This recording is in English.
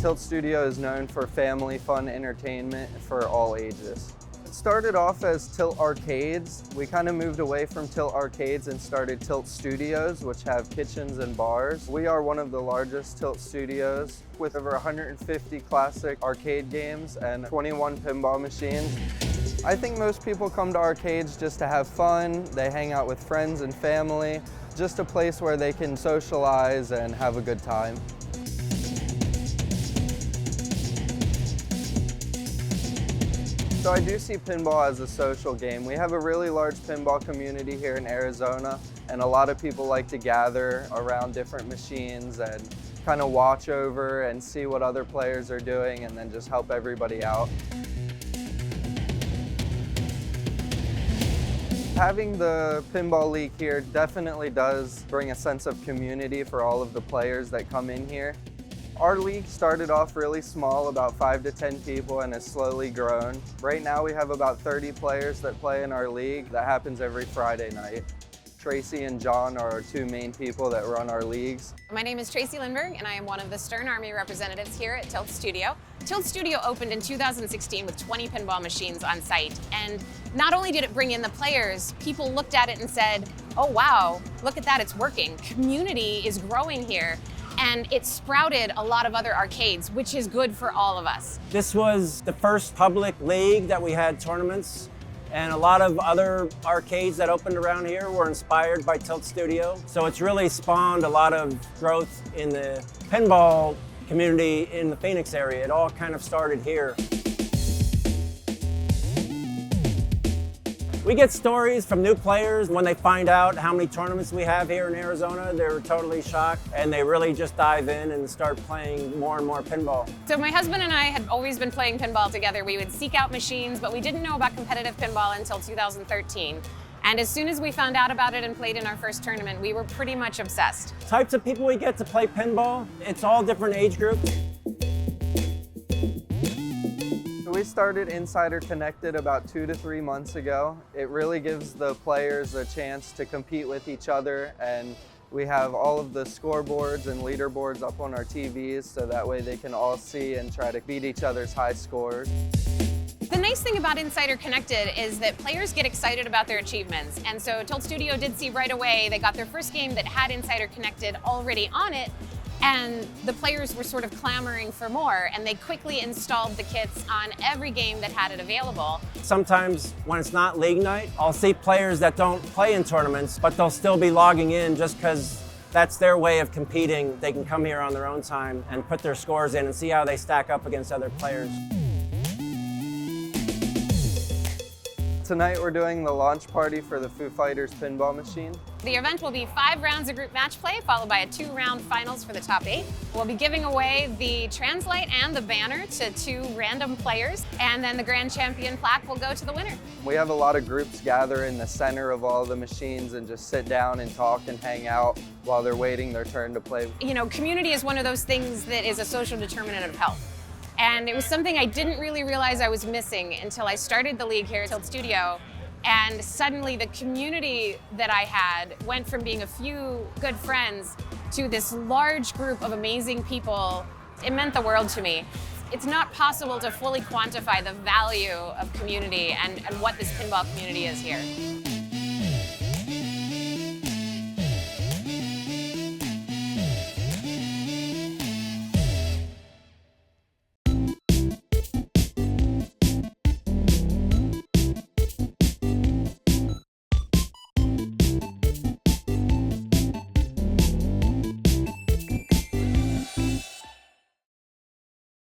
Tilt Studio is known for family fun entertainment for all ages. It started off as Tilt Arcades. We kind of moved away from Tilt Arcades and started Tilt Studios, which have kitchens and bars. We are one of the largest Tilt Studios with over 150 classic arcade games and 21 pinball machines. I think most people come to arcades just to have fun. They hang out with friends and family, just a place where they can socialize and have a good time. So I do see pinball as a social game. We have a really large pinball community here in Arizona, and a lot of people like to gather around different machines and kind of watch over and see what other players are doing and then just help everybody out. Having the Pinball League here definitely does bring a sense of community for all of the players that come in here. Our league started off really small, about 5 to 10 people, and has slowly grown. Right now we have about 30 players that play in our league. That happens every Friday night. Tracy and John are our two main people that run our leagues. My name is Tracy Lindberg, and I am one of the Stern Army representatives here at Tilt Studio. Tilt Studio opened in 2016 with 20 pinball machines on site, and not only did it bring in the players, people looked at it and said, oh wow, look at that, it's working. Community is growing here. And it sprouted a lot of other arcades, which is good for all of us. This was the first public league that we had tournaments, and a lot of other arcades that opened around here were inspired by Tilt Studio. So it's really spawned a lot of growth in the pinball community in the Phoenix area. It all kind of started here. We get stories from new players when they find out how many tournaments we have here in Arizona. They're totally shocked, and they really just dive in and start playing more and more pinball. So my husband and I had always been playing pinball together. We would seek out machines, but we didn't know about competitive pinball until 2013. And as soon as we found out about it and played in our first tournament, we were pretty much obsessed. Types of people we get to play pinball, it's all different age groups. We started Insider Connected about 2 to 3 months ago. It really gives the players a chance to compete with each other, and we have all of the scoreboards and leaderboards up on our TVs so that way they can all see and try to beat each other's high scores. The nice thing about Insider Connected is that players get excited about their achievements, and so Tilt Studio did see right away they got their first game that had Insider Connected already on it, and the players were sort of clamoring for more, and they quickly installed the kits on every game that had it available. Sometimes when it's not league night, I'll see players that don't play in tournaments, but they'll still be logging in just because that's their way of competing. They can come here on their own time and put their scores in and see how they stack up against other players. Tonight we're doing the launch party for the Foo Fighters pinball machine. The event will be 5 rounds of group match play, followed by a 2-round finals for the top 8. We'll be giving away the translite and the banner to 2 random players, and then the grand champion plaque will go to the winner. We have a lot of groups gather in the center of all the machines and just sit down and talk and hang out while they're waiting their turn to play. You know, community is one of those things that is a social determinant of health. And it was something I didn't really realize I was missing until I started the league here at Tilt Studio. And suddenly the community that I had went from being a few good friends to this large group of amazing people. It meant the world to me. It's not possible to fully quantify the value of community and what this pinball community is here.